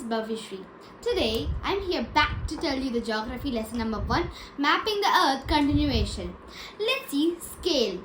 Bhavishri. Today I'm here back to tell you the geography lesson number 1, Mapping the Earth continuation. Let's see scale.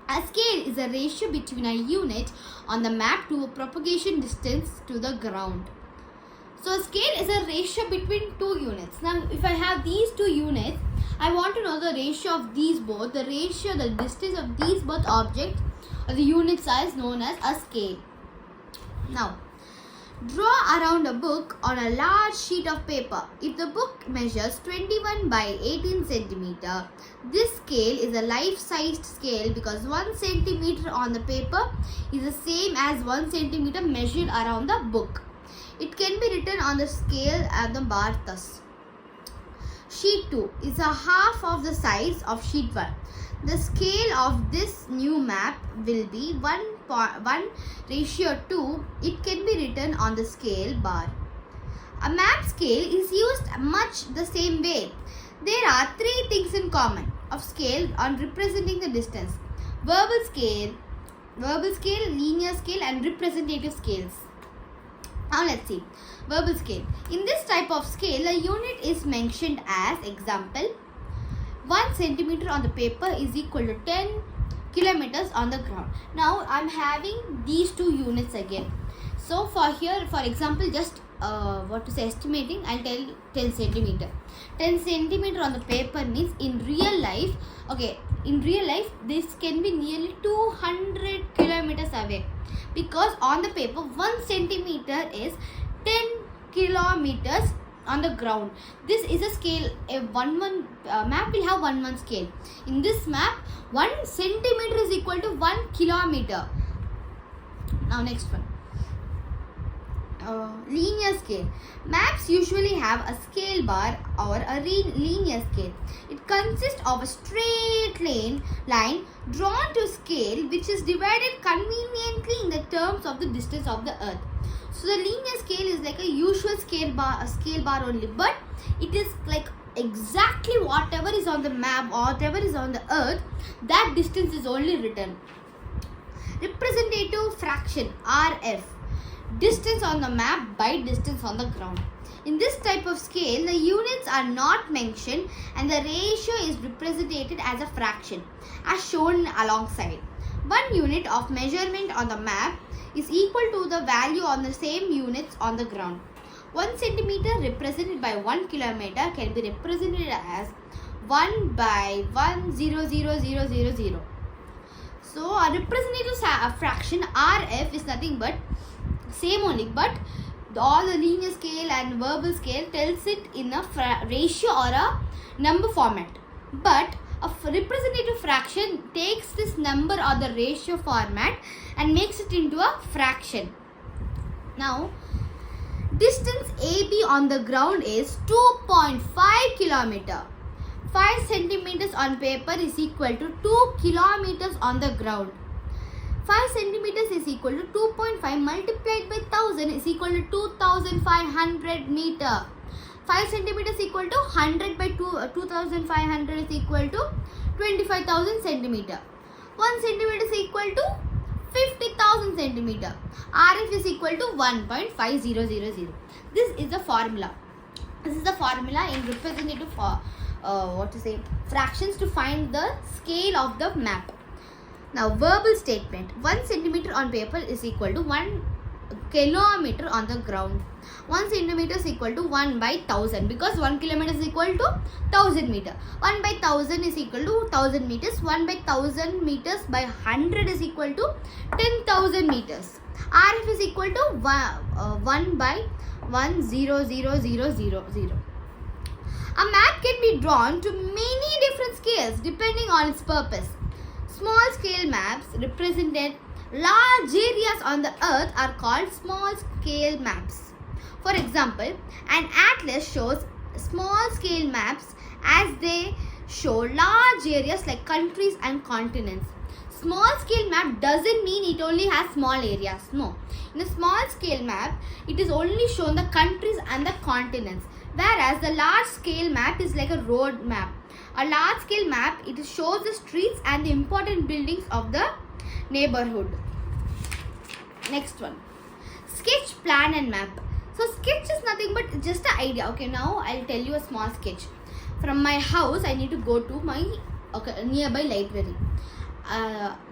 A scale is a ratio between a unit on the map to a propagation distance to the ground. So a scale is a ratio between two units. Now if I have these two units, I want to know the ratio of these both, the distance of these both objects or the unit size known as a scale. Now, draw around a book on a large sheet of paper. If the book measures 21 by 18 centimeter, this scale is a life-sized scale because 1 centimeter on the paper is the same as 1 centimeter measured around the book. It can be written on the scale at the bar thus. Sheet 2 is a half of the size of sheet 1. The scale of this new map will be 1:2. It can be written on the scale bar. A map scale is used much the same way. There are three things in common of scale on representing the distance: verbal scale, linear scale, and representative scales. Now let's see. Verbal scale. In this type of scale, a unit is mentioned as example. 1 centimeter on the paper is equal to 10 kilometers on the ground. Now I'm having these two units again. So for example, just estimating, I'll tell 10 centimeter. 10 centimeter on the paper means in real life, this can be nearly 200 kilometers away, because on the paper 1 centimeter is 10 kilometers on the ground. This is a scale. A map will have 1:1 scale. In this map, 1 centimeter is equal to 1 kilometer. Now next one. Linear scale. Maps usually have a scale bar or a linear scale. It consists of a straight line drawn to scale which is divided conveniently in the terms of the distance of the earth. So the linear scale is like a usual scale bar only, but it is like exactly whatever is on the map or whatever is on the earth, that distance is only written. Representative fraction, RF. Distance on the map by distance on the ground. In this type of scale, the units are not mentioned and the ratio is represented as a fraction as shown alongside. 1 unit of measurement on the map is equal to the value on the same units on the ground. 1 centimeter represented by 1 kilometer can be represented as 1 by 1,000,000. So a representative fraction RF is nothing but same only, but all the linear scale and verbal scale tells it in a ratio or a number format, but a representative fraction takes this number or the ratio format and makes it into a fraction. Now, distance AB on the ground is 2.5 kilometer. 5 centimeters on paper is equal to 2 kilometers on the ground. 5 centimeters is equal to 2.5 multiplied by 1000 is equal to 2500 meter. 5 centimeters equal to 100 by 2500 is equal to 25,000 centimeter. 1 centimeter is equal to 50,000 centimeter. RF is equal to 1.5000. This is the formula. This is the formula in representative fractions to find the scale of the map. Now verbal statement. 1 centimeter on paper is equal to 1 kilometer on the ground. 1 centimeter is equal to 1 by 1000 because 1 kilometer is equal to 1000 meter. 1 by 1000 is equal to 1000 meters. 1 by 1000 meters by 100 is equal to 10,000 meters. RF is equal to 1 by 1,000,000. A map can be drawn to many different scales depending on its purpose. Small scale maps represented large areas on the earth are called small scale maps. For example, an atlas shows small scale maps as they show large areas like countries and continents. Small scale map doesn't mean it only has small areas. No. In a small scale map, it is only shown the countries and the continents. Whereas the large scale map is like a road map. A large scale map, it shows the streets and the important buildings of the neighborhood. Next one. Sketch, plan and map. So So sketch is nothing but just an idea. Okay, now I'll tell you a small sketch. From my house, I need to go to my nearby library.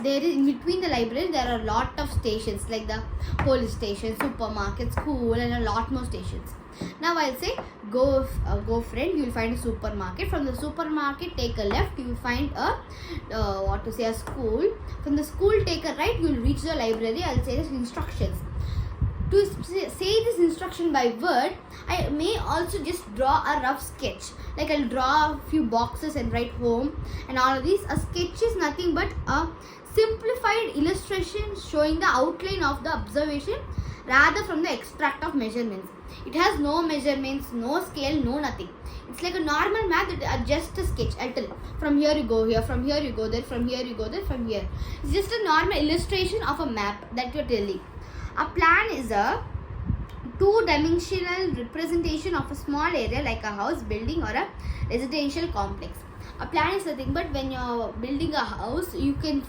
There is in between the library there are a lot of stations like the police station, supermarket, school, and a lot more stations. Now I'll say go friend, you will find a supermarket. From the supermarket take a left, you will find a school. From the school take a right, you will reach the library. I'll say this instructions. To say this instruction by word, I may also just draw a rough sketch. Like I'll draw a few boxes and write home and all of these. A sketch is nothing but a simplified illustration showing the outline of the observation rather from the extract of measurements. It has no measurements, no scale, no nothing. It's like a normal math, just a sketch. I'll tell from here you go here, from here you go there, from here you go there, from here. It's just a normal illustration of a map that you're telling. A plan is a two-dimensional representation of a small area like a house, building, or a residential complex. A plan is nothing but when you're building a house, you can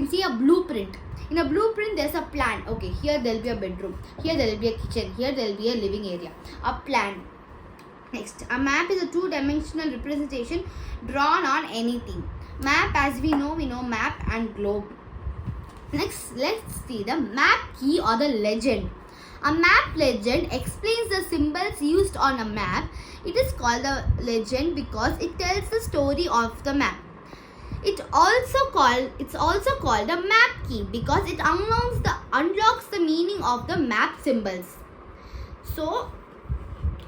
see a blueprint. In a blueprint, there's a plan. Okay, here there'll be a bedroom, here there'll be a kitchen, here there'll be a living area. A plan. Next, a map is a two-dimensional representation drawn on anything. Map, as we know map and globe. Next, let's see the map key or the legend. A map legend explains the symbols used on a map. It is called the legend because it tells the story of the map. It's also called a map key because it unlocks the meaning of the map symbols. So,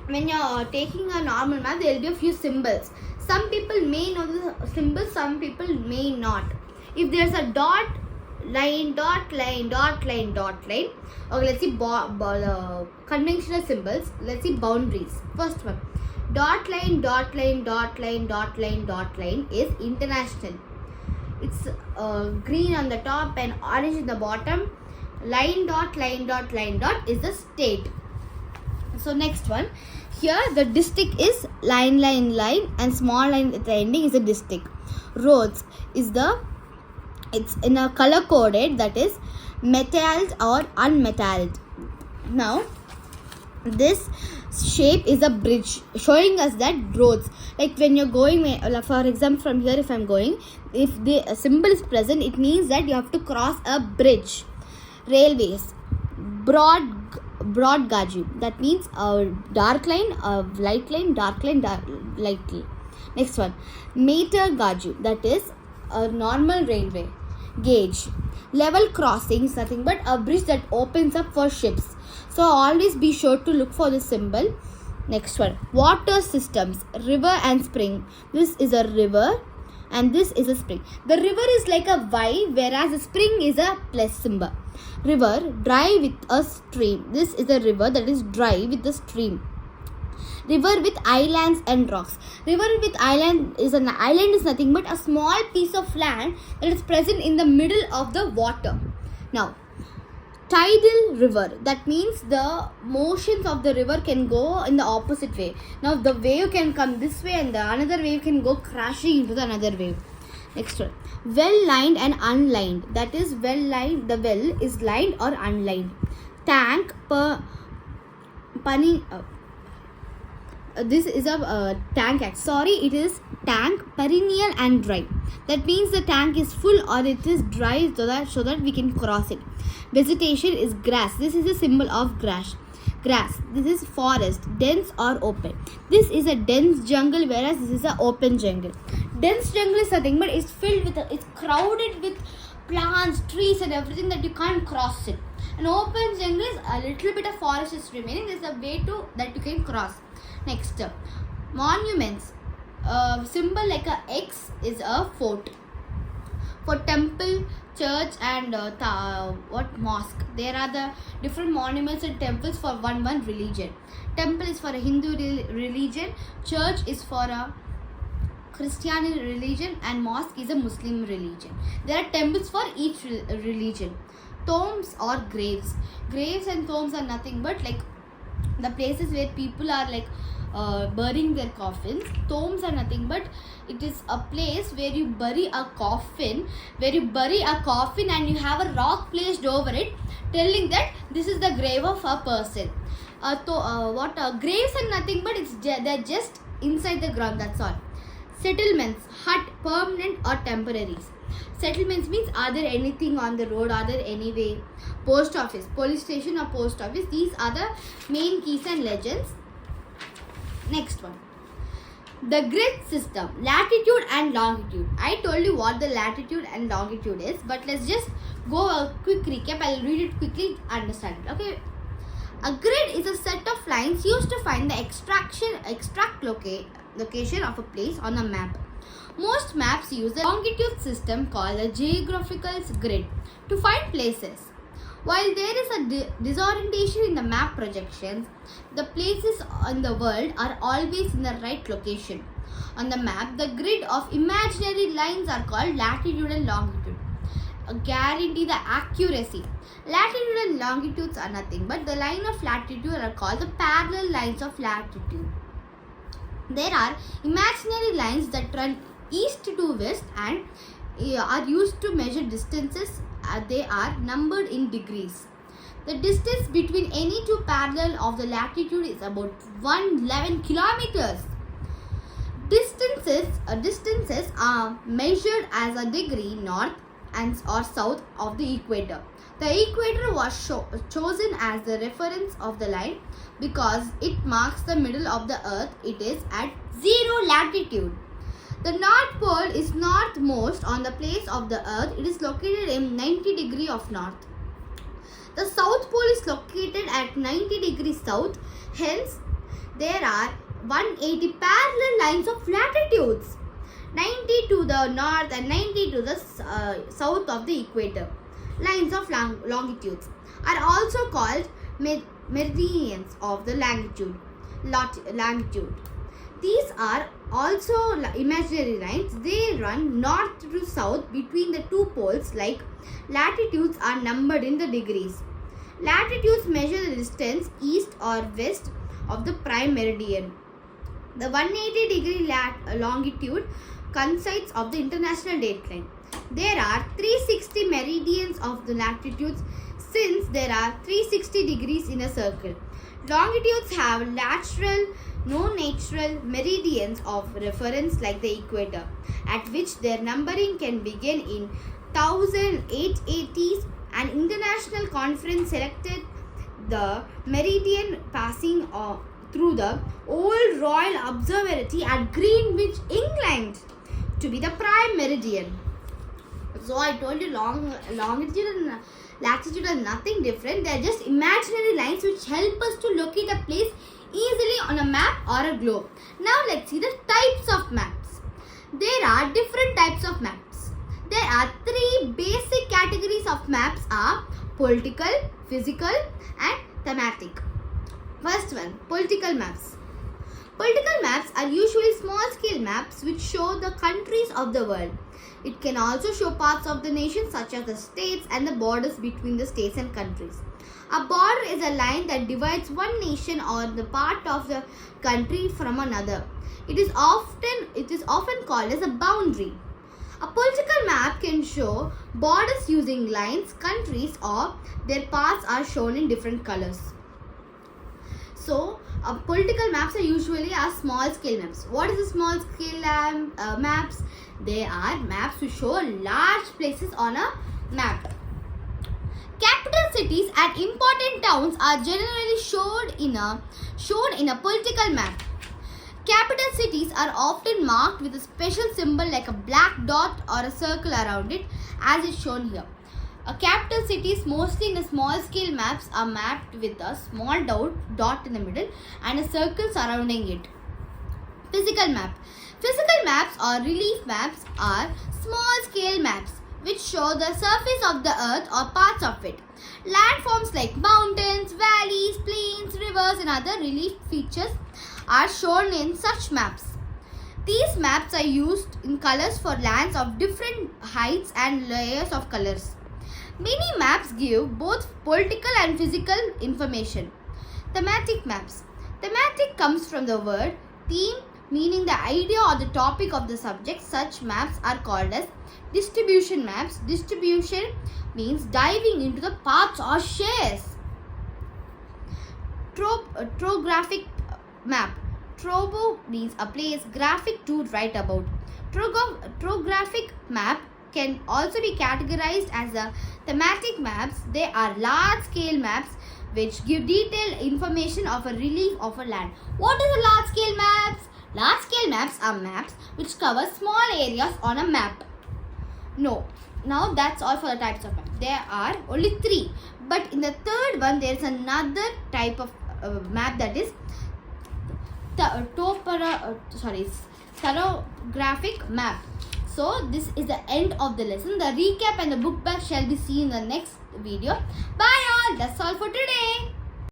when you're taking a normal map, there will be a few symbols. Some people may know the symbols, some people may not. If there's a dot line. Okay, let's see conventional symbols. Let's see boundaries. First one, dot line is international. It's green on the top and orange in the bottom. Line is the state. So next one, here the district is line and small line at the ending is a district. Roads is it's in a color coded, that is metalled or unmetalled. Now this shape is a bridge showing us that roads, like when you're going, for example from here if I'm going, if the symbol is present, it means that you have to cross a bridge. Railways, broad gauge, that means a dark line, a light line, dark line, light line. Next one, meter gauge, that is a normal railway. Gauge, level crossing is nothing but a bridge that opens up for ships. So always be sure to look for the symbol. Next one, water systems, river and spring. This is a river and this is a spring. The river is like a Y, whereas the spring is a plus symbol. River, dry with a stream. This is a river that is dry with a stream. River with islands and rocks. River with island is nothing but a small piece of land that is present in the middle of the water. Now, tidal river, that means the motions of the river can go in the opposite way. Now the wave can come this way and the another wave can go crashing into the another wave. Next one, well lined and unlined, that is well lined, the well is lined or unlined. Tank this is a tank act. It is tank, perennial and dry. That means the tank is full or it is dry so that we can cross it. Vegetation is grass. This is a symbol of grass. This is forest, dense or open. This is a dense jungle, whereas this is an open jungle. Dense jungle is nothing but it's crowded with plants, trees and everything that you can't cross it. An open jungle is a little bit of forest is remaining. There's a way that you can cross. Next, monuments. Symbol like a X is a fort. For temple, church and mosque. There are the different monuments and temples for one religion. Temple is for a Hindu religion. Church is for a Christian religion and mosque is a Muslim religion. There are temples for each religion. Tombs or graves. Graves and tombs are nothing but like the places where people are like burying their coffins. Tombs are nothing but it is a place where you bury a coffin, and you have a rock placed over it, telling that this is the grave of a person. Graves are nothing but they're just inside the ground, that's all. Settlements, hut, permanent or temporaries. Settlements means, are there anything on the road, are there any way? Post office, police station or post office, these are the main keys and legends. Next one, the grid system, latitude and longitude. I told you what the latitude and longitude is, but let's just go a quick recap. I'll read it quickly, understand it. Okay. A grid is a set of lines used to find the location of a place on a map. Most maps use a longitude system called a geographical grid to find places. While there is a disorientation in the map projections, the places in the world are always in the right location. On the map, the grid of imaginary lines are called latitude and longitude. Guarantee the accuracy. Latitude and longitudes are nothing but the line of latitude are called the parallel lines of latitude. There are imaginary lines that run east to west and are used to measure distances. They are numbered in degrees. The distance between any two parallel of the latitude is about 111 kilometers. Distances are measured as a degree north or south of the equator. The equator was chosen as the reference of the line because it marks the middle of the earth. It is at 0 latitude. The North Pole is northmost on the place of the earth. It is located in 90 degrees of north. The South Pole is located at 90 degrees south. Hence, there are 180 parallel lines of latitudes. 90 to the north and 90 to the south of the equator. Lines of longitudes are also called meridians of the longitude. These are also imaginary lines. They run north to south between the two poles. Like latitudes are numbered in the degrees. Latitudes measure the distance east or west of the prime meridian. The 180 degree longitude consists of the international dateline. There are 360 meridians of the latitudes since there are 360 degrees in a circle. Longitudes have natural meridians of reference like the equator, at which their numbering can begin in 1880s. An international conference selected the meridian passing through the Old Royal Observatory at Greenwich, England, to be the prime meridian. So I told you longitude and latitude are nothing different. They are just imaginary lines which help us to locate a place easily on a map or a globe. Now let's see the types of maps. There are different types of maps. There are 3 basic categories of maps are political, physical and thematic. First one, political maps. Political maps are usually small scale maps which show the countries of the world. It can also show parts of the nation such as the states and the borders between the states and countries. A border is a line that divides one nation or the part of the country from another. It is often called as a boundary. A political map can show borders using lines, countries or their parts are shown in different colors. So, political maps are usually small scale maps. What is a small scale maps? They are maps which show large places on a map. Capital cities and important towns are generally shown in a political map. Capital cities are often marked with a special symbol like a black dot or a circle around it, as is shown here. Capital cities mostly in the small scale maps are mapped with a small dot in the middle and a circle surrounding it. Physical map. Physical maps or relief maps are small scale maps which show the surface of the earth or parts of it. Landforms like mountains, valleys, plains, rivers and other relief features are shown in such maps. These maps are used in colors for lands of different heights and layers of colors. Many maps give both political and physical information. Thematic maps. Thematic comes from the word theme, meaning the idea or the topic of the subject. Such maps are called as distribution maps. Distribution means diving into the paths or shares. Trographic map. Tropo means a place, graphic to write about. Trographic map can also be categorized as a thematic maps. They are large scale maps which give detailed information of a relief of a land. What is a large scale maps? Large scale maps are maps which cover small areas on a map. No. Now that's all for the types of maps. There are only 3. But in the third one there is another type of map, that is topographic map. So this is the end of the lesson. The recap and the book bag shall be seen in the next video. Bye all. That's all for today.